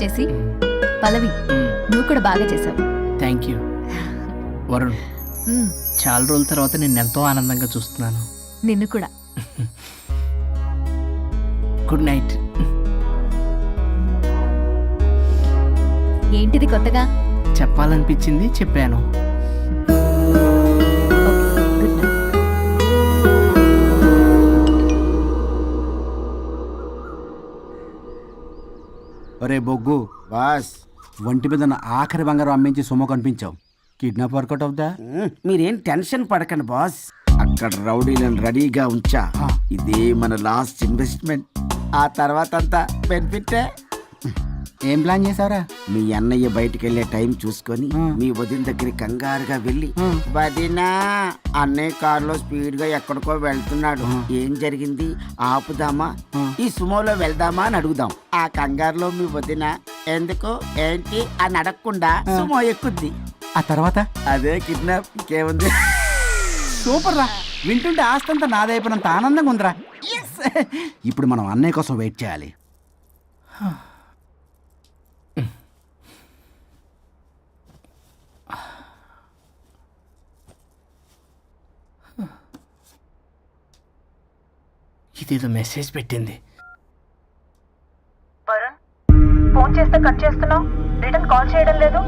చేసి పల్లవి నువ్వు కూడా బాగా చేసావు. Thank you Varun. చాలా రోజుల తర్వాత నేను ఎంతో ఆనందంగా చూస్తున్నాను. నిన్ను కూడా. Good night. ఏంటిది కొత్తగా? చెప్పాలనిపించింది చెప్పాను. Good night. ఒరే బొగ్గు బాస్ ఒంటి మీద నా ఆఖరి బంగారం అమ్మించి సొమ్ము కనిపించావు. కిడ్నాప్ వర్కౌట్ అవుతా? మీరేం టెన్షన్ పడకండి బాస్. అక్కడ రౌడీలను రెడీగా ఉంచా. ఇదే మన లాస్ట్ ఇన్వెస్ట్మెంట్. ఆ తర్వాత అంతా బెనిఫిటే. ఏం ప్లాన్ చేసావురా? మీ అన్నయ్య బయటికి వెళ్ళే టైం చూసుకొని మీ వదిన దగ్గరికి కంగారుగా వెళ్ళి, వదినా అన్నయ్య కారులో స్పీడ్ గా ఎక్కడికో వెళ్తున్నాడు, ఏం జరిగింది, ఆపుదామా, ఈ సుమోలో వెళ్దామా అని అడుగుదాం. ఆ కంగారులో మీ వదిన ఎందుకు ఏంటి అని అడగకుండా సుమో ఎక్కుద్ది. ఆ తర్వాత అదే కిడ్నాప్. ఇంకేముంది? సూపర్ రా. వింటుంటే ఆస్తంతా నాదైపోయినంత ఆనందంగా ఉందిరా. ఇప్పుడు మనం అన్నయ్య కోసం వెయిట్ చేయాలి. ఇదేదో మెసేజ్ పెట్టింది. వరుణ్, ఫోన్ చేస్తే కట్ చేస్తున్నావు, రిటర్న్ కాల్ చేయడం లేదు.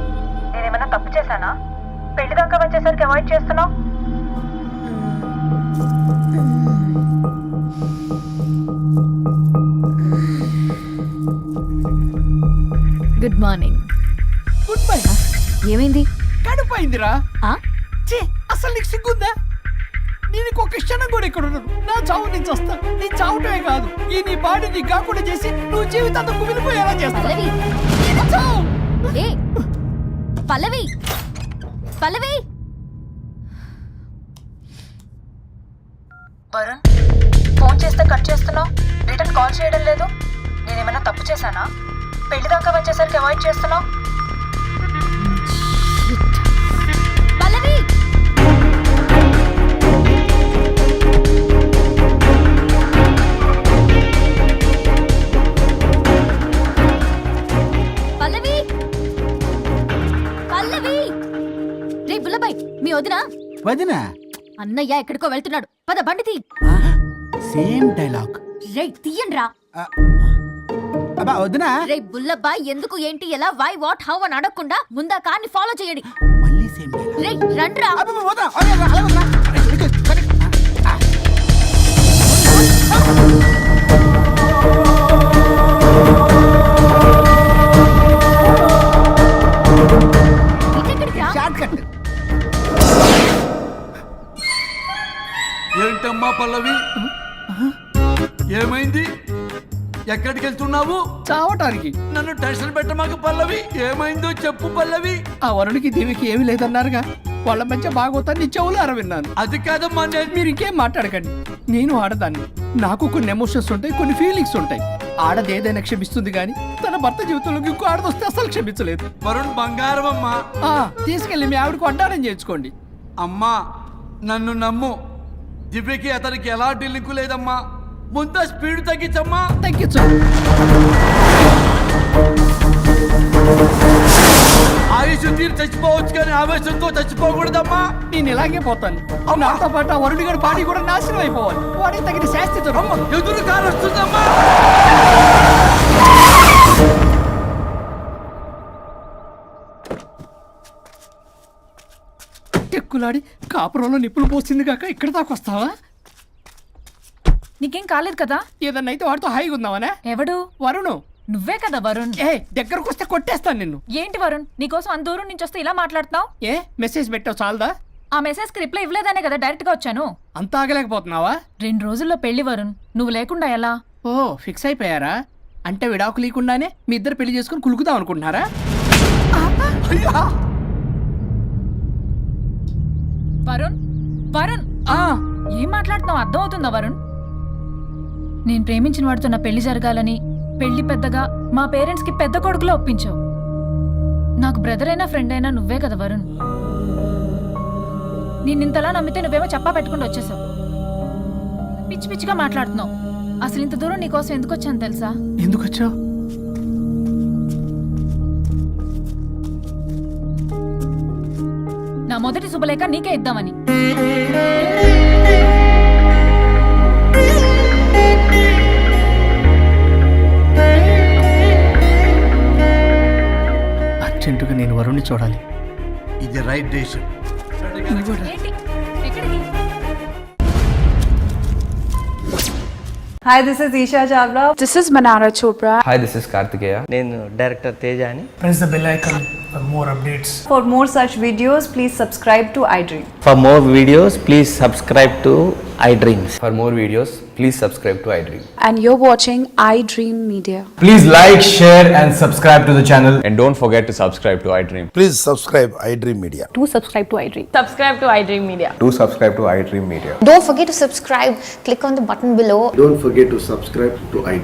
నేనేమైనా తప్పు చేశానా? పెళ్లి దాకా వచ్చేసరికి అవాయిడ్ చేస్తున్నావు. Good morning. Good bye. ఏమైంది? కడుపైందిరా. ఆ? ఛీ, అసలు నీకు సిగ్గుందా? నేను ఒక్క క్షణం కూడా ఇక్కడ ఉండను. నా చావు నుంచి వస్తా. నీ చావుటమే కాదు, ఈ నీ బాడీ నీకు కాకుండా చేసి నువ్వు జీవితాంతో కుమిలిపోయేలా చేస్తా. పల్లవి, ఏ పల్లవి, పల్లవి. వరుణ్, ఫోన్ చేస్తే కట్ చేస్తున్నావు, రిటర్న్ కాల్ చేయడం లేదు. నేనేమైనా తప్పు చేశానా? పెళ్లి దాకా వచ్చేసరికి అవాయిడ్ చేస్తున్నావు. పల్లవి, పల్లవి, పల్లవి. రే బుల్లబాయ్, మీ వదినా? వదినా? అన్నయ్య ఎక్కడికో వెళ్తున్నాడు, పద బండి తీ. Same dialogue. రే తీయండి రా. అబ్బా వదినా. రే బుల్లబాయ్, ఎందుకు ఏంటి ఎలా వై వాట్ హౌ అని అడగకుండా ముందా కార్ని ఫాలో చేయండి. మళ్ళీ సేమ్ డైలాగ్. రే రండ్రా. అబ్బా వదినా, అలా వదినా. ఇదెక్కడికి రా? Short cut. ఏంటమ్మా పల్లవి, ఏమైంది? ఎక్కడికి వెళ్తున్నావు? చావటానికి. నన్ను టెన్షన్ పెట్టమాకు పల్లవి. ఏమైందో చెప్పు పల్లవి. ఆ వరుడికి దేవికి ఏమీ లేదన్నారుగా, వాళ్ళ మధ్య బాగోతాన్ని నీ చెవులారా విన్నాను. అది కాదమ్మా, మీరు ఇంకేం మాట్లాడకండి. నేను ఆడదాన్ని, నాకు కొన్ని ఎమోషన్స్ ఉంటాయి, కొన్ని ఫీలింగ్స్ ఉంటాయి. ఆడది ఏదైనా క్షమిస్తుంది కానీ తన భర్త జీవితంలోకి ఇంకో ఆడదొస్తే అసలు క్షమించలేదు. వరుణ్ బంగారం అమ్మా. తీసుకెళ్ళి మీ ఆవిడకు అడ్డానం చేయించుకోండి. అమ్మా నన్ను నమ్ము, దివ్యకి అతనికి ఎలాంటి లింకు లేదమ్మా. ముందు స్పీడ్ తగ్గించమ్మా. తగ్గించు. ఆయుష్ తీరు చచ్చిపోవచ్చు కానీ ఆవేశంతో చచ్చిపోకూడదమ్మా. నేను ఇలాగే పోతాను. నాతో పాటు ఆ వరుడి గారి బాడీ కూడా నాశనం అయిపోవాలి. వాడికి తగిన శాస్తి దొరకదు. ఎదురు కారు వస్తుందమ్మా. టెక్కులాడి కాపురంలో నిప్పులు పోసింది కాక ఇక్కడ దాకా వస్తావా? నీకేం కాలేదు కదా? ఏదన్నా అయితే వాడితో హాయిగా ఉందామనే. ఎవడు? వరుణు. నువ్వే కదా వరుణ్. దగ్గరకు వస్తే కొట్టేస్తాను నిన్ను. ఏంటి వరుణ్, నీకోసం అంత దూరం నుంచి వస్తే ఇలా మాట్లాడుతున్నావు? మెసేజ్ పెట్టావు చాలదా? ఆ మెసేజ్ కి రిప్లై ఇవ్వలేదనే కదా డైరెక్ట్ గా వచ్చాను. అంత ఆగలేకపోతున్నావా? 2 రోజుల్లో పెళ్లి వరుణ్, నువ్వు లేకుండా ఎలా? ఓ ఫిక్స్ అయిపోయారా? అంటే విడాకు లేకుండానే మీ ఇద్దరు పెళ్లి చేసుకుని కులుకుదాం అనుకుంటున్నారా? వరుణ్, వరుణ్ ఏం మాట్లాడుతున్నావు? అర్థం అవుతుందా వరుణ్? నేను ప్రేమించిన వాడితో నా పెళ్లి జరగాలని పెళ్లి పెద్దగా మా పేరెంట్స్ కి పెద్ద కొడుకులో ఒప్పించావు. నాకు బ్రదర్ అయినా ఫ్రెండ్ అయినా నువ్వే కదా వరుణ్. నిన్నింతలా నమ్మితే నువ్వేమో చెప్పా పెట్టుకుంటూ వచ్చేసావు. పిచ్చి పిచ్చిగా మాట్లాడుతున్నావు. అసలు ఇంత దూరం నీకోసం ఎందుకు వచ్చాను తెలుసా? ఎందుకు వచ్చావు? మొదటి శుభలేఖ నీకే ఇద్దామని. అర్జెంటుగా నేను వరుణ్ణి చూడాలి. ఇది రైట్ డెసిషన్. ఏంటి ఎక్కడికి? Hi, this is Isha Chavla. This is Manara Chopra. Hi this is Karthikeya. నేను డైరెక్టర్ తేజ అని. Press the bell icon for more updates. For more such videos, please subscribe to iDream. For more videos please subscribe to I dreams. For more videos please subscribe to iDream. And you're watching iDream Media. Please like, share and subscribe to the channel. And don't forget to subscribe to iDream. Please subscribe iDream Media. Do subscribe to iDream. Subscribe to iDream Media. Do subscribe to iDream Media. Don't forget to subscribe. Click on the button below. Don't forget to subscribe to iDream.